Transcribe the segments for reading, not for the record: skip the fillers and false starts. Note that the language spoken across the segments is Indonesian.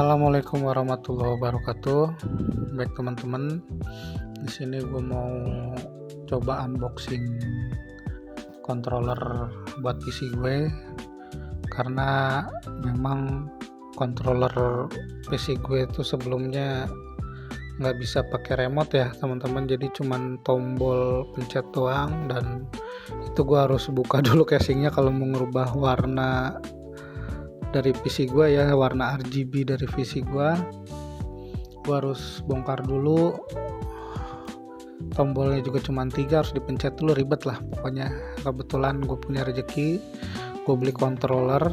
Assalamualaikum warahmatullahi wabarakatuh. Baik teman-teman, di sini gue mau coba unboxing controller buat PC gue, karena memang controller PC gue itu sebelumnya nggak bisa pakai remote ya teman-teman, jadi cuman tombol pencet doang, dan itu gue harus buka dulu casingnya kalau mau ngerubah warna dari PC gue ya, warna RGB dari PC gue harus bongkar dulu. Tombolnya juga cuma 3, harus dipencet dulu, ribet lah pokoknya. Kebetulan gue punya rezeki, gue beli controller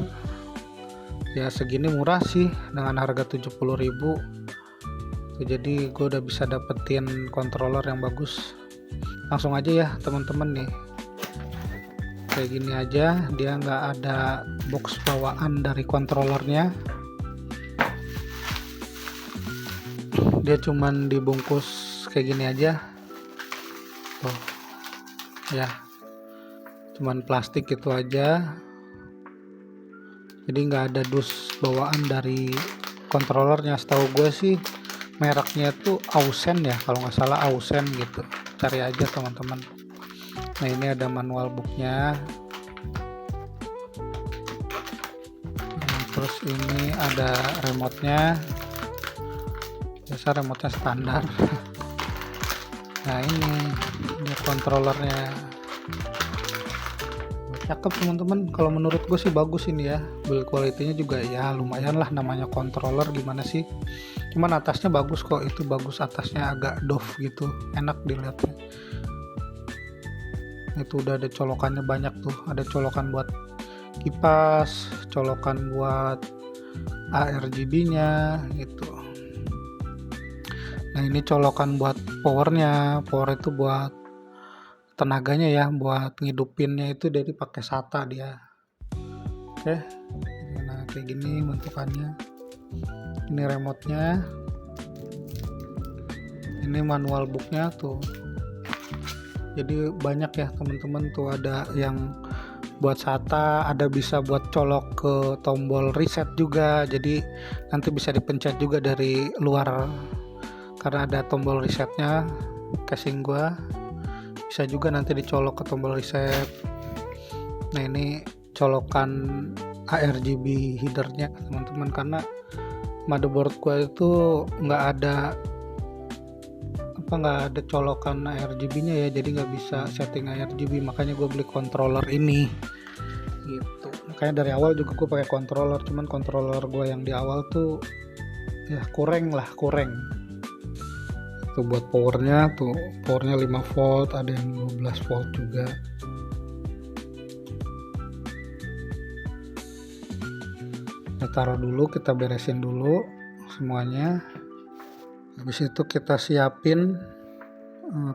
ya segini, murah sih dengan harga 70.000. Jadi gue udah bisa dapetin controller yang bagus. Langsung aja ya teman-teman nih, kayak gini aja, dia nggak ada box bawaan dari controllernya, dia cuman dibungkus kayak gini aja tuh ya, cuman plastik itu aja, jadi nggak ada dus bawaan dari controllernya. Setahu gue sih mereknya tuh Ausen ya, kalau nggak salah Ausen gitu, cari aja teman-teman. Nah ini ada manual booknya, terus ini ada remote-nya, biasa remote-nya standar. Nah ini controllernya, cakep teman-teman, kalau menurut gue sih bagus ini ya, build quality-nya juga ya lumayan lah, namanya controller gimana sih. Cuman atasnya bagus kok, itu bagus, atasnya agak doff gitu, enak dilihatnya. Itu udah ada colokannya banyak tuh, ada colokan buat kipas, colokan buat ARGB-nya gitu. Nah ini colokan buat powernya, power itu buat tenaganya ya, buat ngidupinnya itu dari pakai SATA dia. Oke, nah kayak gini bentukannya. Ini remote-nya, ini manual booknya tuh. Jadi banyak ya teman-teman tuh, ada yang buat SATA, ada bisa buat colok ke tombol reset juga, jadi nanti bisa dipencet juga dari luar karena ada tombol resetnya. Casing gua bisa juga nanti dicolok ke tombol reset. Nah ini colokan ARGB headernya teman-teman, karena motherboard gua itu nggak ada colokan RGB-nya ya, jadi nggak bisa setting RGB, makanya gue beli controller ini gitu. Makanya dari awal juga gue pakai controller, cuman controller gue yang di awal tuh ya kurang itu. Buat powernya 5 volt, ada yang 12 volt juga. Kita taruh dulu, kita beresin dulu semuanya. Habis itu kita siapin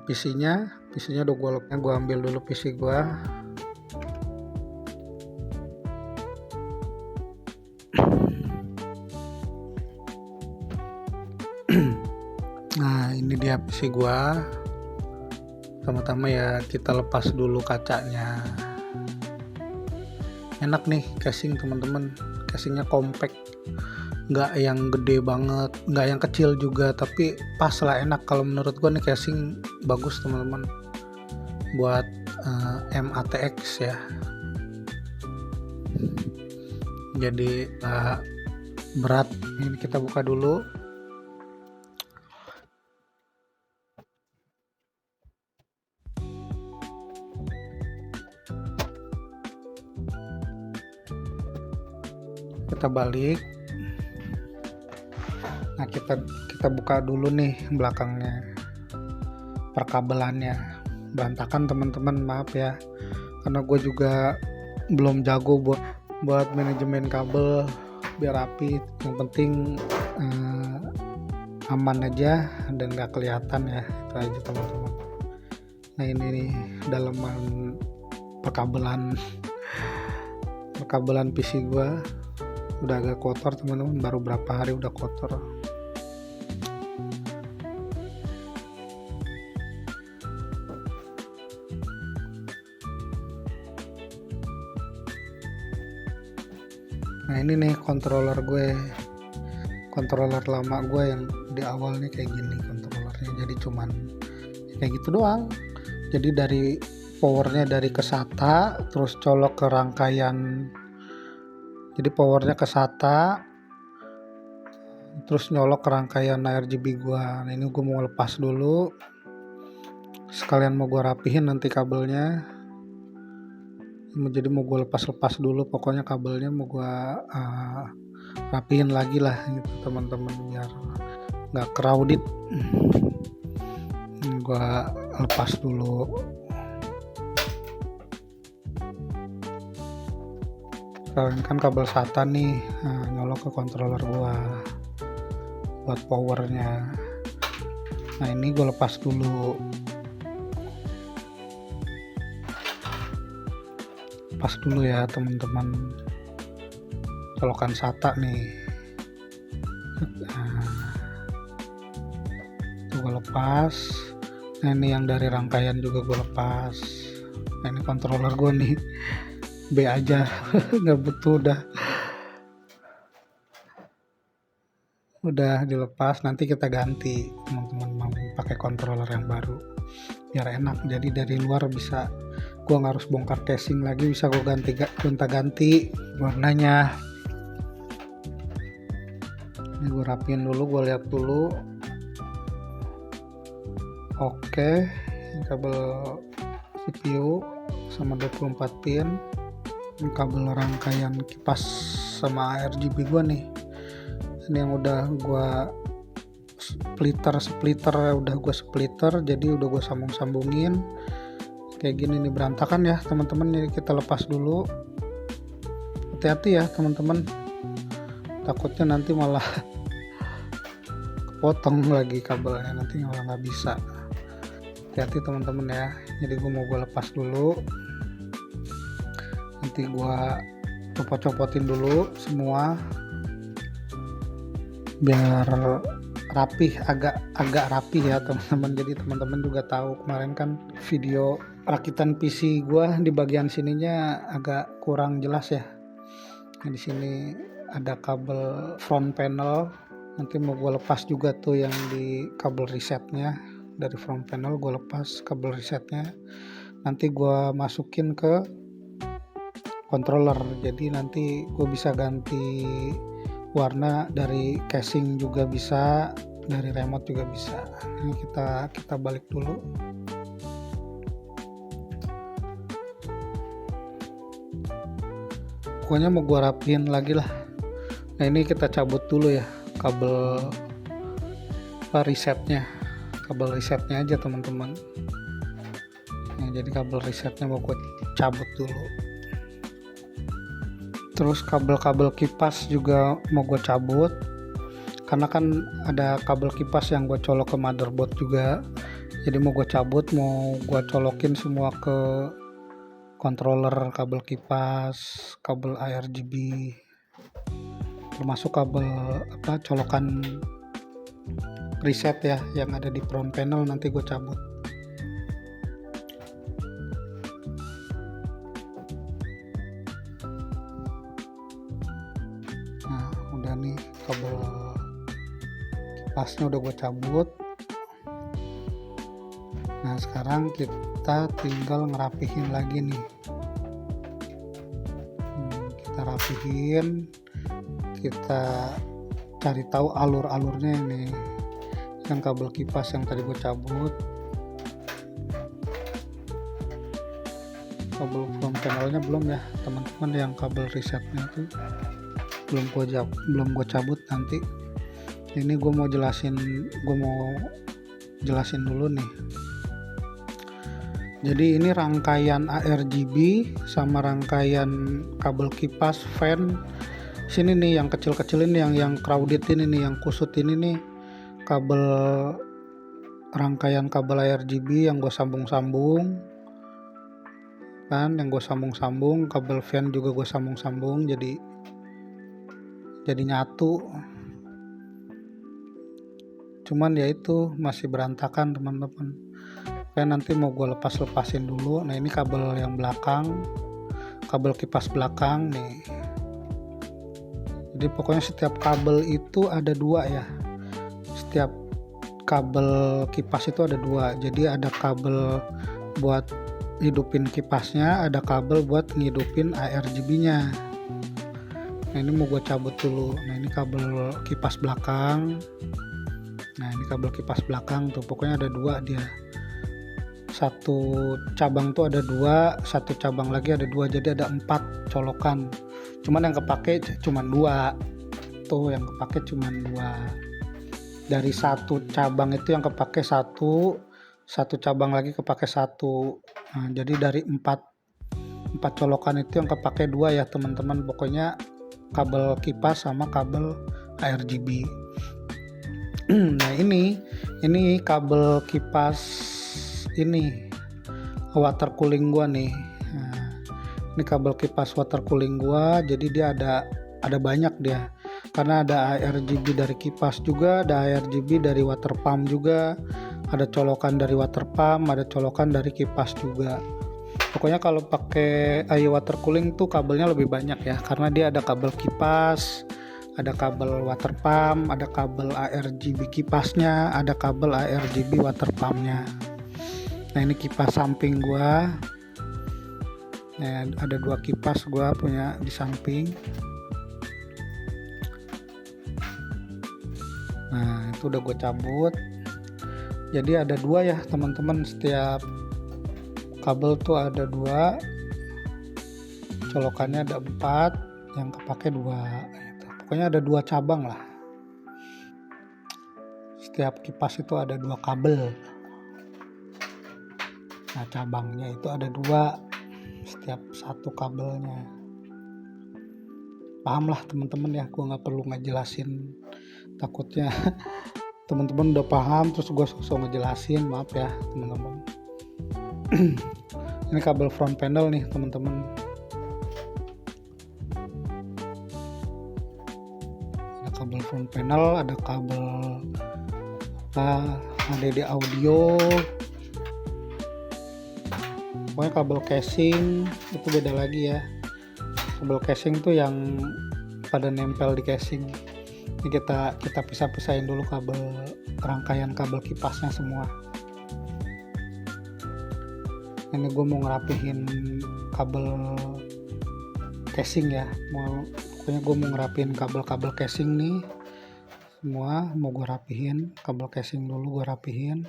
PC-nya udah gue ambil dulu PC gue. Nah ini dia PC gue. Pertama-tama ya kita lepas dulu kacanya. Enak nih casing teman-teman, casingnya compact, nggak yang gede banget, nggak yang kecil juga, tapi pas lah, enak. Kalau menurut gue nih casing bagus teman-teman, buat MATX ya, jadi berat. Ini kita buka dulu. Kita balik. Nah kita buka dulu nih belakangnya, perkabelannya berantakan teman-teman, maaf ya, karena gue juga belum jago buat manajemen kabel biar rapi. Yang penting aman aja dan nggak kelihatan ya, itu aja teman-teman. Nah ini nih dalaman perkabelan PC gue udah agak kotor teman-teman, baru berapa hari udah kotor. Nah ini nih controller controller lama gue yang di awal nih kayak gini controllernya, jadi cuman kayak gitu doang. Jadi dari powernya dari ke SATA, terus colok ke rangkaian, jadi powernya ke SATA terus nyolok ke rangkaian RGB gua. Nah, ini gua mau lepas dulu, sekalian mau gua rapihin nanti kabelnya. Jadi mau gua lepas dulu, pokoknya kabelnya mau gua rapihin lagi lah gitu teman-teman, biar nggak crowded. Gua lepas dulu. Sekarang kan kabel SATA nih, nyolok ke controller gua buat powernya. Nah ini gue lepas dulu, ya teman-teman, colokan SATA nih. Nah, gue lepas. Nah ini yang dari rangkaian juga gue lepas. Nah ini controller gue nih B aja nggak butuh, udah dilepas. Nanti kita ganti teman-teman, mau pakai controller yang baru biar enak. Jadi dari luar bisa gua nggak harus bongkar casing lagi, bisa gua ganti warnanya. Ini gua rapiin dulu, gua lihat dulu. Oke, kabel CPU sama 24 pin, ini kabel rangkaian kipas sama RGB gua nih. Ini yang udah gua splitter, udah gua splitter, jadi udah gua sambungin kayak gini nih. Berantakan ya teman-teman, jadi kita lepas dulu. Hati-hati ya teman-teman, takutnya nanti malah kepotong lagi kabelnya, nanti malah nggak bisa. Hati-hati teman-teman ya. Jadi gua lepas dulu, nanti gua copot-copotin dulu semua biar rapih, agak rapih ya teman-teman. Jadi teman-teman juga tahu kemarin kan video rakitan PC gua di bagian sininya agak kurang jelas ya. Nah, di sini ada kabel front panel, nanti mau gua lepas juga tuh yang di kabel resetnya. Dari front panel gua lepas kabel resetnya, nanti gua masukin ke controller. Jadi nanti gua bisa ganti warna dari casing juga bisa, dari remote juga bisa. Ini kita balik dulu. Pokoknya mau gua rapiin lagi lah. Nah ini kita cabut dulu ya kabel kabel resetnya aja teman-teman. Nah, jadi kabel resetnya mau gua cabut dulu. Terus kabel-kabel kipas juga mau gue cabut, karena kan ada kabel kipas yang gue colok ke motherboard juga. Jadi mau gue cabut, mau gue colokin semua ke controller, kabel kipas, kabel ARGB, termasuk kabel colokan preset ya yang ada di front panel, nanti gue cabut. Nih kabel kipasnya udah gue cabut. Nah sekarang kita tinggal ngerapihin lagi nih. Kita rapihin, kita cari tahu alur-alurnya ini. Yang kabel kipas yang tadi gue cabut, kabel front panelnya belum ya teman-teman, yang kabel resetnya itu belum gue cabut. Nanti ini gue mau jelasin dulu nih. Jadi ini rangkaian ARGB sama rangkaian kabel kipas fan sini nih, yang kecil-kecil ini, yang crowded ini nih, yang kusut ini nih, kabel rangkaian kabel ARGB yang gue sambung-sambung kan, kabel fan juga gue sambung-sambung, jadi nyatu. Cuman ya itu masih berantakan teman-teman. Kayak nanti mau gue lepasin dulu. Nah ini kabel yang belakang, kabel kipas belakang nih. Jadi pokoknya setiap kabel itu ada dua ya, setiap kabel kipas itu ada dua. Jadi ada kabel buat hidupin kipasnya, ada kabel buat ngidupin ARGB-nya. Nah ini mau gue cabut dulu. Nah ini kabel kipas belakang. Nah ini kabel kipas belakang tuh, pokoknya ada dua dia. Satu cabang tuh ada dua, satu cabang lagi ada dua, jadi ada 4 colokan. Cuman yang kepake cuman 2. Tuh yang kepake cuman 2. Dari satu cabang itu yang kepake satu cabang lagi kepake 1. Nah, jadi dari 4 colokan itu yang kepake 2 ya teman-teman. Pokoknya kabel kipas sama kabel ARGB. Nah ini kabel kipas ini water cooling gua nih. Nah, ini kabel kipas water cooling gua, jadi dia ada banyak dia. Karena ada ARGB dari kipas juga, ada ARGB dari water pump juga, ada colokan dari water pump, ada colokan dari kipas juga. Pokoknya kalau pakai water cooling tuh kabelnya lebih banyak ya, karena dia ada kabel kipas, ada kabel water pump, ada kabel ARGB kipasnya, ada kabel ARGB water pumpnya. Nah ini kipas samping gua. Nah, ada 2 kipas gua punya di samping. Nah itu udah gue cabut. Jadi ada 2 ya teman-teman, setiap kabel tuh ada 2, colokannya ada 4, yang kepake 2 gitu. Pokoknya ada 2 cabang lah. Setiap kipas itu ada 2 kabel. Nah cabangnya itu ada 2 setiap satu kabelnya. Paham lah teman-teman ya, gue nggak perlu ngejelasin, takutnya teman-teman udah paham terus gue sosok ngejelasin, maaf ya teman-teman. Ini kabel front panel nih teman-teman. Ada kabel front panel, ada kabel ADD audio. Pokoknya kabel casing itu beda lagi ya. Kabel casing tuh yang pada nempel di casing. Ini kita pisah-pisahin dulu rangkaian kabel kipasnya semua. Ini gue mau ngerapihin kabel casing ya. Pokoknya gue mau ngerapihin kabel-kabel casing nih. Semua mau gue rapihin. Kabel casing dulu gue rapihin.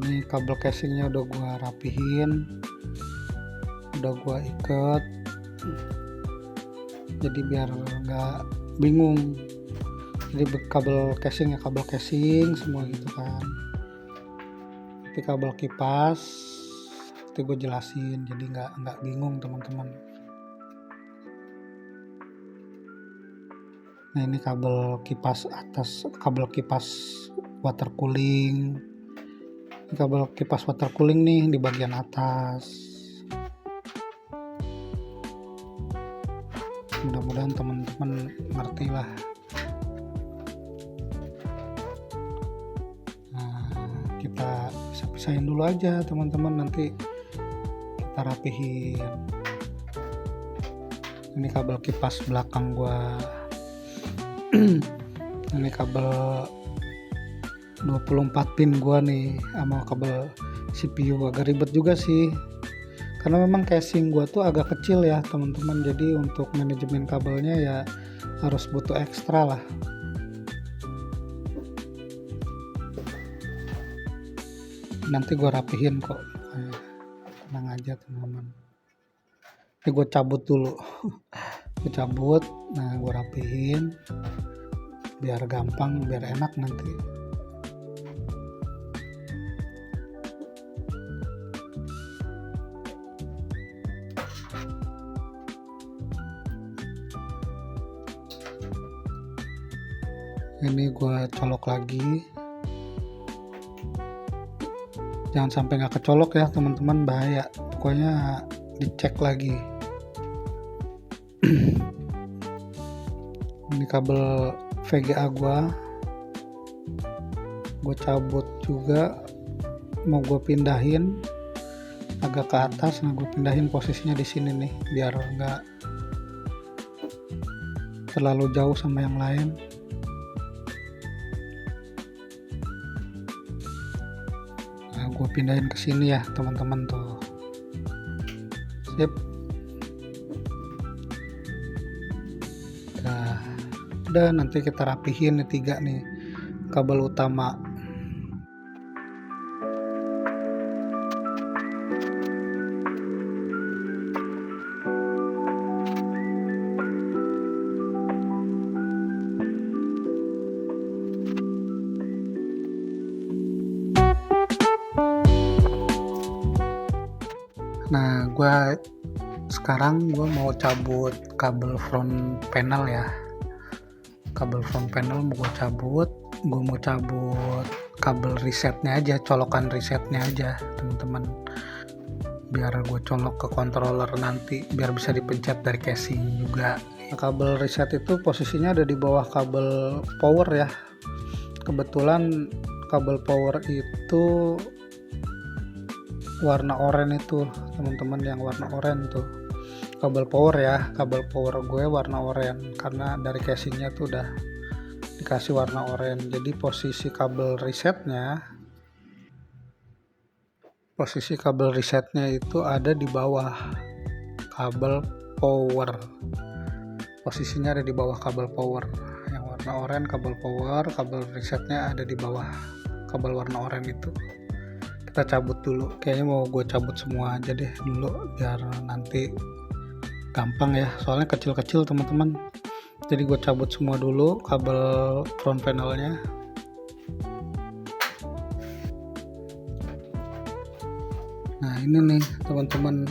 Ini kabel casingnya udah gua rapihin, udah gua ikat, jadi biar nggak bingung. Jadi kabel casing ya kabel casing semua gitu kan. Tapi kabel kipas nanti gue jelasin, jadi nggak bingung teman-teman. Nah ini kabel kipas atas, kabel kipas water cooling. Ini kabel kipas water cooling nih di bagian atas. Mudah-mudahan teman-teman ngerti lah. Nah, kita pisahin dulu aja teman-teman, nanti kita rapihin. Ini kabel kipas belakang gua. Ini kabel 24 pin gua nih sama kabel CPU. Agak ribet juga sih karena memang casing gua tuh agak kecil ya teman-teman, jadi untuk manajemen kabelnya ya harus butuh ekstra lah. Nanti gua rapihin kok, tenang aja teman-teman. gue cabut dulu. Gue cabut, nah gue rapihin biar gampang, biar enak nanti. Ini gue colok lagi, jangan sampai nggak kecolok ya teman-teman, bahaya. Pokoknya dicek lagi. Ini kabel VGA gue cabut juga, mau gue pindahin agak ke atas. Nah gue pindahin posisinya di sini nih biar nggak terlalu jauh sama yang lain. Nah gue pindahin ke sini ya teman-teman tuh. Sip. Nah, udah, nanti kita rapihin nih 3 nih kabel utama. Nah, sekarang gue mau cabut kabel front panel ya. Kabel front panel mau gue cabut. Gue mau cabut kabel resetnya aja, colokan resetnya aja teman-teman. Biar gue colok ke controller nanti, biar bisa dipencet dari casing juga. Nah, kabel reset itu posisinya ada di bawah kabel power ya. Kebetulan kabel power itu warna oranye itu teman-teman, yang warna oranye tuh kabel power ya. Kabel power gue warna oranye karena dari casingnya tuh udah dikasih warna oranye. Jadi posisi kabel resetnya itu ada di bawah kabel power. Posisinya ada di bawah kabel power yang warna oranye, kabel power. Kabel resetnya ada di bawah kabel warna oranye itu. Kita cabut dulu, kayaknya mau gue cabut semua aja deh dulu biar nanti gampang ya, soalnya kecil-kecil teman-teman. Jadi gue cabut semua dulu kabel front panelnya. Nah ini nih teman-teman,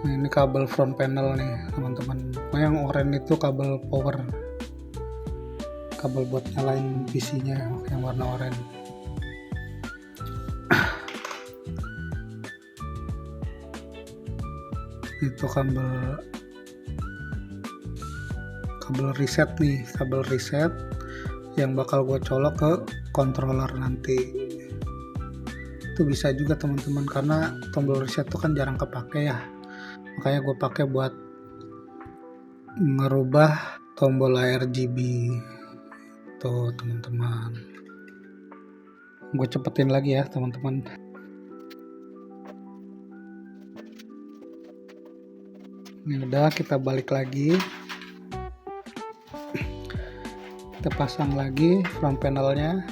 nah ini kabel front panel nih teman-teman. Yang oranye itu kabel power, kabel buat nyalain PC-nya yang warna oranye. Itu kabel reset nih, kabel reset yang bakal gue colok ke controller nanti. Itu bisa juga teman-teman, karena tombol reset itu kan jarang kepake ya, makanya gue pakai buat ngerubah tombol RGB tuh teman-teman. Gue cepetin lagi ya teman-teman. Ini udah, kita balik lagi, kita pasang lagi front panelnya.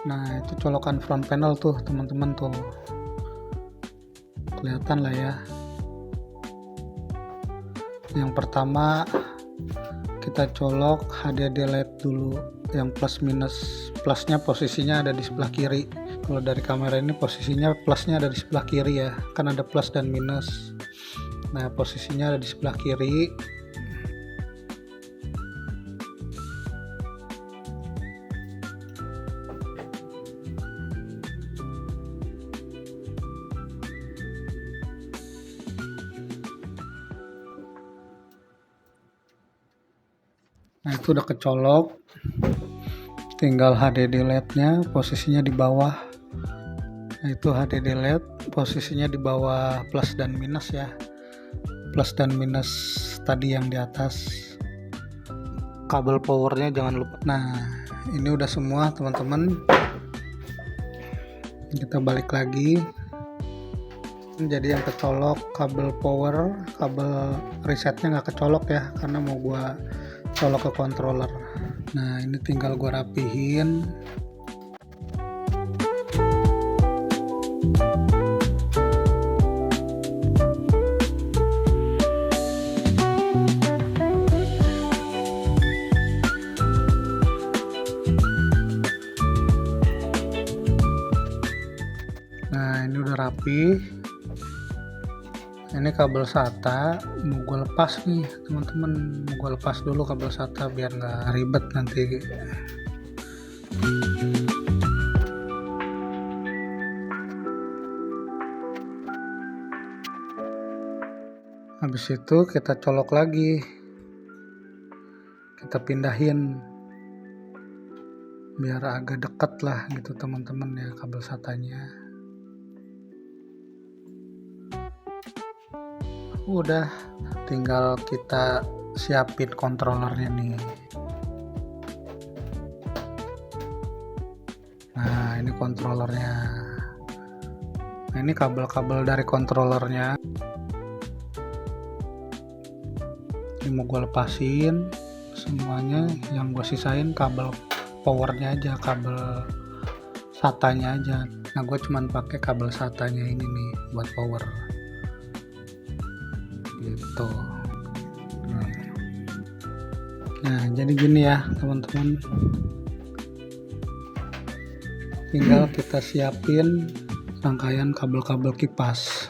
Nah itu colokan front panel tuh teman-teman tuh, kelihatan lah ya. Yang pertama kita colok HDD LED dulu, yang plus minus. Plusnya posisinya ada di sebelah kiri. Kalau dari kamera ini posisinya plusnya ada di sebelah kiri ya, kan ada plus dan minus. Nah posisinya ada di sebelah kiri. Nah itu udah kecolok, tinggal HDD LED-nya posisinya di bawah. Nah itu HDD LED posisinya di bawah plus dan minus ya, plus dan minus tadi yang di atas. Kabel powernya jangan lupa. Nah ini udah semua teman-teman, kita balik lagi. Jadi yang kecolok kabel power, kabel resetnya nggak kecolok ya, karena mau gua colok ke controller. Nah ini tinggal gua rapihin. rapi. Ini kabel SATA mau gue lepas nih teman-teman, mau gue lepas dulu kabel SATA biar nggak ribet nanti. Habis itu kita colok lagi, kita pindahin biar agak deket lah gitu teman-teman ya kabel SATA-nya. Udah tinggal kita siapin kontrolernya nih. Nah ini kontrolernya. Nah ini kabel-kabel dari kontrolernya. Ini mau gue lepasin semuanya, yang gue sisain kabel powernya aja, kabel SATA-nya aja. Nah gue cuman pakai kabel SATA-nya ini nih buat power gitu. Nah jadi gini ya teman-teman, tinggal kita siapin rangkaian kabel-kabel kipas.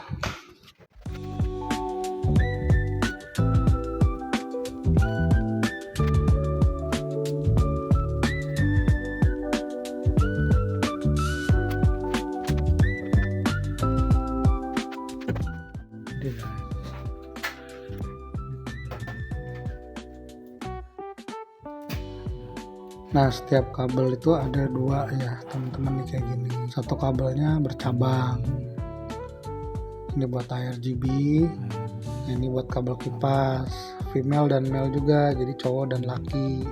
Nah setiap kabel itu ada dua ya teman-teman nih kayak gini. Satu kabelnya bercabang. Ini buat RGB, ini buat kabel kipas, female dan male juga, jadi cowok dan laki.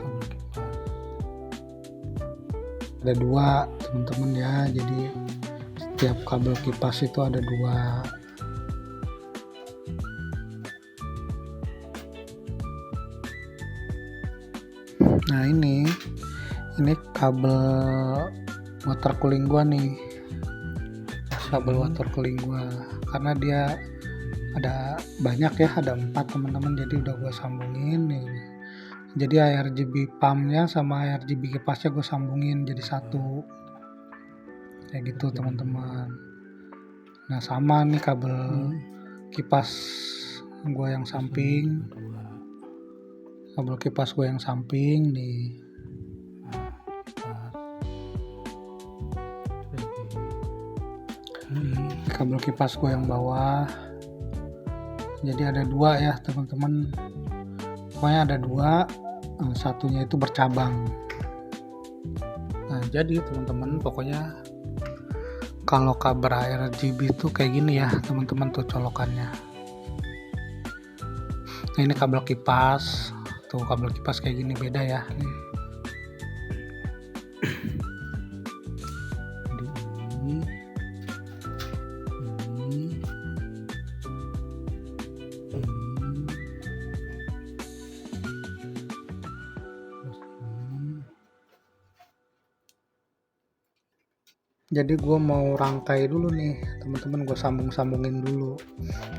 Ada dua teman-teman ya, jadi setiap kabel kipas itu ada dua. Nah ini kabel water cooling gua nih, kabel water cooling gua, karena dia ada banyak ya, ada 4 teman-teman, jadi udah gua sambungin nih. Jadi RGB pumpnya sama RGB kipasnya gue sambungin jadi satu kayak gitu teman-teman. Nah sama nih kabel kipas gue yang samping, kabel kipas gue yang samping nih. Kabel kipas gue yang bawah. Jadi ada dua ya teman-teman, pokoknya ada dua, satunya itu bercabang. Nah jadi teman-teman, pokoknya kalau kabel RGB itu kayak gini ya teman-teman tuh colokannya. Nah ini kabel kipas, tuh kabel kipas kayak gini, beda ya nih. Jadi gue mau rangkai dulu nih teman-teman, gue sambungin dulu.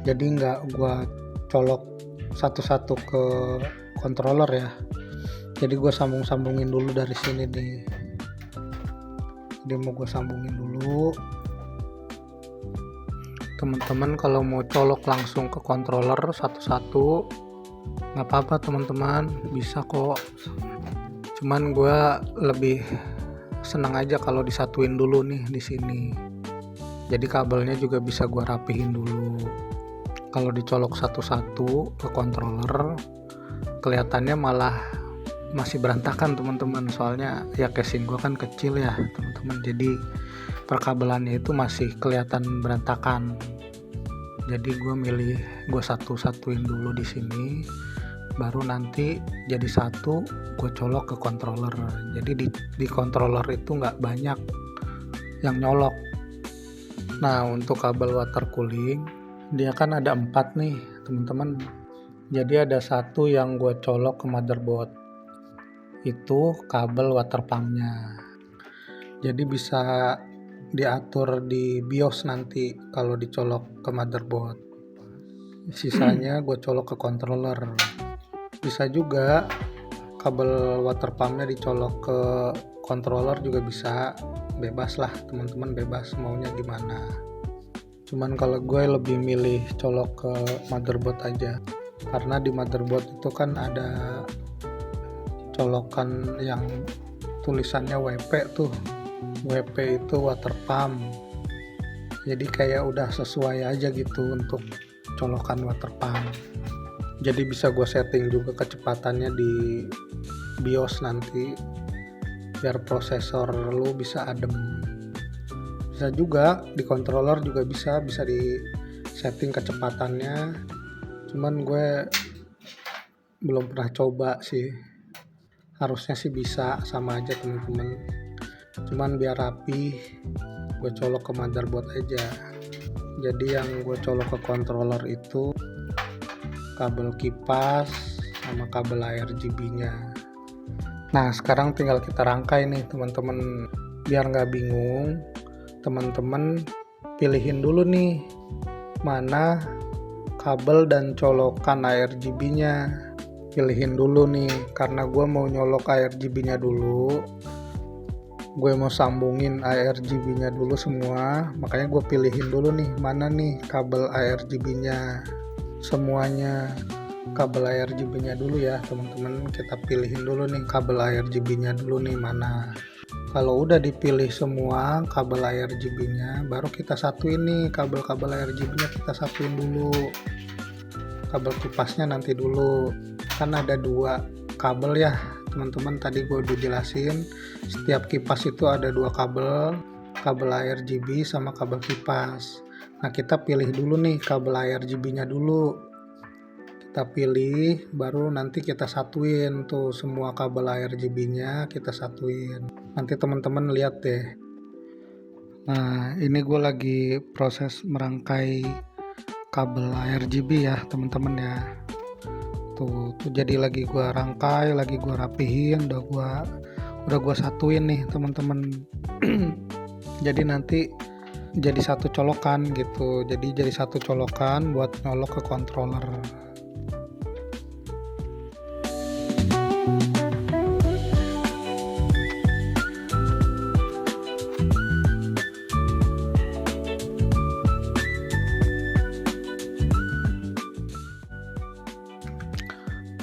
Jadi nggak gue colok satu-satu ke controller ya. Jadi gue sambungin dulu dari sini nih. Jadi mau gue sambungin dulu. Teman-teman kalau mau colok langsung ke controller satu-satu nggak apa-apa teman-teman, bisa kok. Cuman gue lebih senang aja kalau disatuin dulu nih di sini. Jadi kabelnya juga bisa gua rapihin dulu. Kalau dicolok satu-satu ke controller, kelihatannya malah masih berantakan teman-teman. Soalnya ya casing gua kan kecil ya teman-teman. Jadi perkabelannya itu masih kelihatan berantakan. Jadi gua satu-satuin dulu di sini. Baru nanti jadi satu gue colok ke controller. Jadi di controller itu nggak banyak yang nyolok. Nah untuk kabel water cooling dia kan ada 4 nih teman-teman. Jadi ada satu yang gue colok ke motherboard, itu kabel water pumpnya. Jadi bisa diatur di BIOS nanti kalau dicolok ke motherboard. Sisanya gue colok ke controller. Bisa juga kabel water pumpnya dicolok ke controller juga bisa, bebas lah teman-teman, bebas maunya gimana. Cuman kalau gue lebih milih colok ke motherboard aja, karena di motherboard itu kan ada colokan yang tulisannya WP tuh. WP itu water pump, jadi kayak udah sesuai aja gitu untuk colokan water pump. Jadi bisa gue setting juga kecepatannya di BIOS nanti biar prosesor lu bisa adem. Bisa juga di controller juga bisa di setting kecepatannya, cuman gue belum pernah coba sih. Harusnya sih bisa, sama aja teman-teman, cuman biar rapi gue colok ke motherboard aja. Jadi yang gue colok ke controller itu kabel kipas sama kabel RGB nya. Nah sekarang tinggal kita rangkai nih teman-teman, biar nggak bingung. Teman-teman pilihin dulu nih mana kabel dan colokan RGB nya, pilihin dulu nih, karena gue mau nyolok RGB nya dulu, gue mau sambungin RGB nya dulu semua, makanya gue pilihin dulu nih mana nih kabel RGB nya. Semuanya kabel RGB nya dulu ya teman-teman, kita pilihin dulu nih kabel RGB nya dulu nih mana. Kalau udah dipilih semua kabel RGB nya, baru kita satuin nih kabel-kabel RGB nya, kita satuin dulu. Kabel kipasnya nanti dulu, kan ada 2 kabel ya teman-teman, tadi gue udah jelasin. Setiap kipas itu ada 2 kabel, kabel RGB sama kabel kipas. Nah kita pilih dulu nih kabel RGB nya dulu, kita pilih, baru nanti kita satuin tuh semua kabel RGB nya, kita satuin. Nanti teman-teman lihat deh. Nah ini gue lagi proses merangkai kabel RGB ya teman-teman ya. Tuh jadi lagi gue rangkai, lagi gue rapihin, udah gue satuin nih teman-teman. Jadi nanti jadi satu colokan gitu, jadi satu colokan buat nyolok ke controller.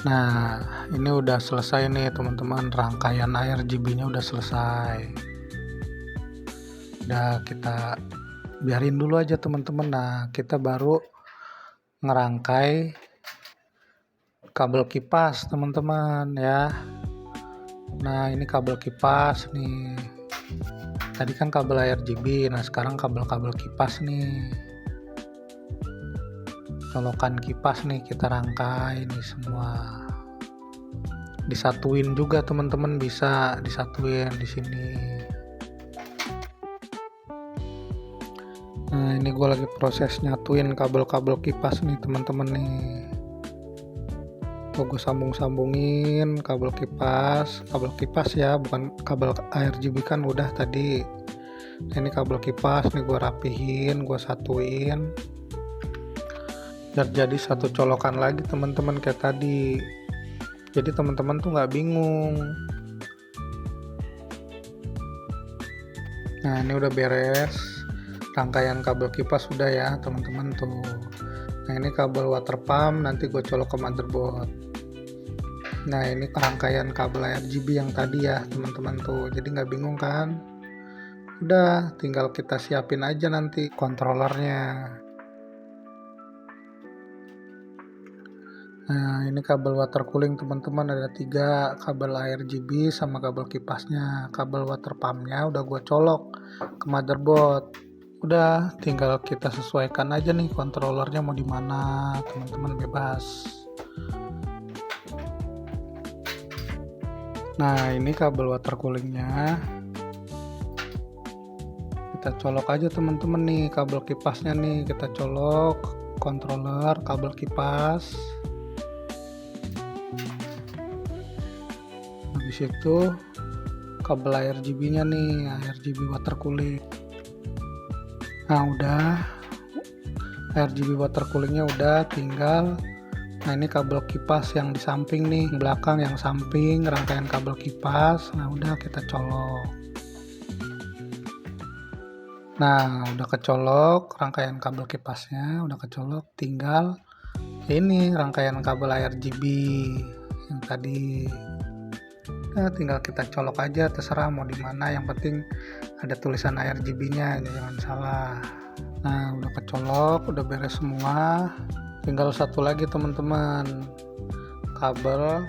Nah ini udah selesai nih teman-teman, rangkaian RGB nya udah selesai. Udah kita biarin dulu aja teman-teman. Nah kita baru ngerangkai kabel kipas teman-teman ya. Nah ini kabel kipas nih, tadi kan kabel RGB, nah sekarang kabel-kabel kipas nih, colokan kipas nih kita rangkai nih semua. Disatuin juga teman-teman, bisa disatuin di sini. Nah ini gue lagi proses nyatuin kabel-kabel kipas nih teman-teman nih. Tuh gue sambung-sambungin kabel kipas ya, bukan kabel RGB kan udah tadi. Nah, ini kabel kipas nih gue rapihin, gue satuin biar jadi satu colokan lagi teman-teman kayak tadi. Jadi teman-teman tuh nggak bingung. Nah ini udah beres, rangkaian kabel kipas udah ya teman-teman tuh. Nah ini kabel water pump nanti gue colok ke motherboard. Nah ini rangkaian kabel RGB yang tadi ya teman-teman tuh, jadi nggak bingung kan. Udah tinggal kita siapin aja nanti kontrolernya. Nah ini kabel water cooling teman-teman, ada 3 kabel RGB sama kabel kipasnya. Kabel water pumpnya udah gue colok ke motherboard. Udah tinggal kita sesuaikan aja nih kontrolernya mau di mana teman-teman, bebas. Nah ini kabel water coolingnya kita colok aja teman-teman nih, kabel kipasnya nih kita colok, controller, kabel kipas. Habis itu kabel RGB nya nih, RGB water cooling. Nah udah RGB water coolingnya udah, tinggal nah ini kabel kipas yang di samping nih, belakang yang samping rangkaian kabel kipas. Nah udah kita colok. Nah, udah kecolok rangkaian kabel kipasnya, udah kecolok, tinggal ini rangkaian kabel RGB yang tadi. Nah, tinggal kita colok aja, terserah mau di mana, yang penting ada tulisan RGB-nya, jangan salah. Nah, udah kecolok, udah beres semua. Tinggal satu lagi teman-teman, kabel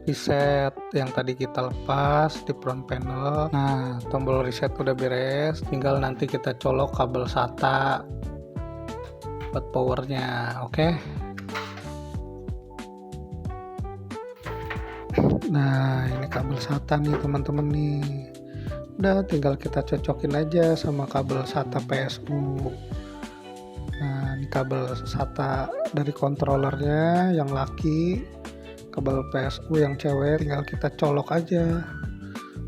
reset yang tadi kita lepas di front panel. Nah, tombol reset udah beres, tinggal nanti kita colok kabel SATA buat powernya. Oke. Nah, ini kabel SATA nih teman-teman nih. Udah tinggal kita cocokin aja sama kabel SATA PSU. Nah, ini kabel SATA dari controllernya yang laki, kabel PSU yang cewek tinggal kita colok aja.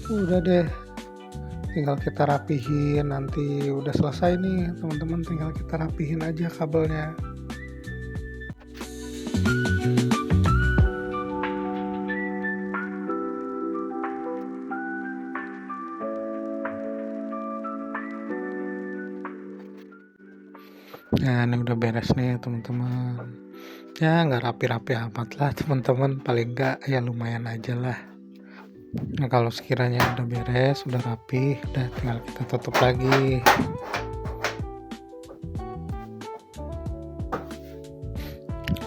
Udah deh, tinggal kita rapihin. Nanti udah selesai nih teman-teman, tinggal kita rapihin aja kabelnya. Nah, ini udah beres nih teman-teman. Ya nggak rapi-rapi amat lah teman-teman, paling nggak ya lumayan aja lah. Nah, kalau sekiranya udah beres, udah rapi, udah tinggal kita tutup lagi.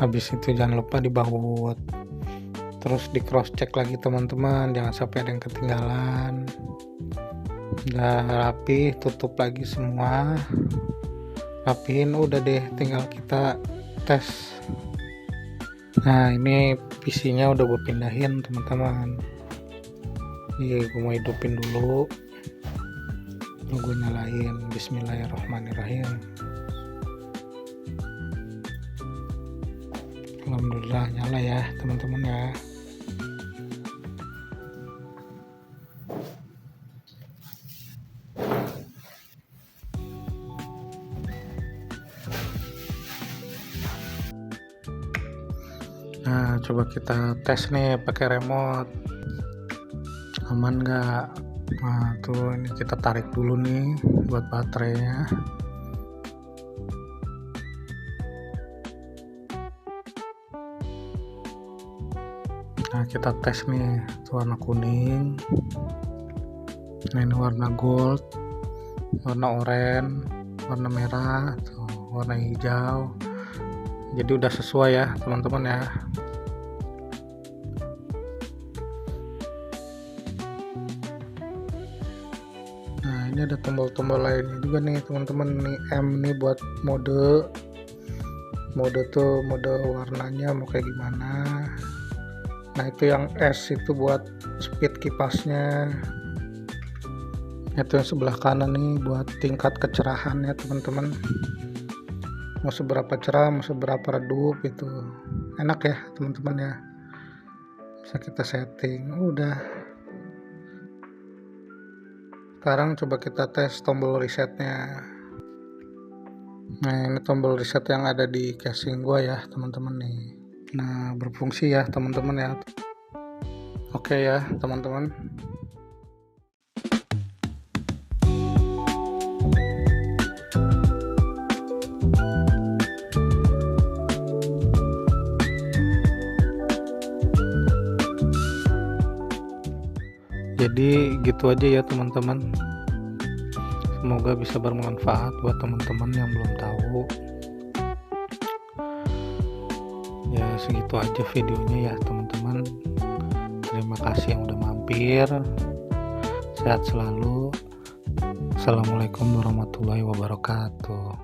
Habis itu jangan lupa dibaut, terus di cross check lagi teman-teman, jangan sampai ada yang ketinggalan. Udah rapi, tutup lagi semua, rapiin, udah deh tinggal kita tes. Nah, ini PC-nya udah gue pindahin teman-teman. Nih, gue mau hidupin dulu. Lalu gue nyalain. Bismillahirrahmanirrahim. Alhamdulillah nyala ya teman-teman ya. Nah, coba kita tes nih pakai remote, aman nggak? Nah, tuh ini kita tarik dulu nih buat baterainya. Nah, kita tes nih, tuh warna kuning. Nah, ini warna gold, warna oranye, warna merah, tuh warna hijau. Jadi udah sesuai ya teman-teman ya. Nah, ini ada tombol-tombol lainnya juga nih teman-teman. Nih M nih buat mode tuh, mode warnanya mau kayak gimana. Nah, itu yang S itu buat speed kipasnya. Itu yang sebelah kanan nih buat tingkat kecerahan ya teman-teman. Mau seberapa cerah, mau seberapa redup, itu enak ya teman-teman ya. Bisa kita setting. Udah. Sekarang coba kita tes tombol resetnya. Nah, ini tombol reset yang ada di casing gua ya teman-teman nih. Nah, berfungsi ya teman-teman ya. Oke ya teman-teman. Jadi gitu aja ya teman-teman. Semoga bisa bermanfaat buat teman-teman yang belum tahu. Ya segitu aja videonya ya teman-teman. Terima kasih yang udah mampir. Sehat selalu. Assalamualaikum warahmatullahi wabarakatuh.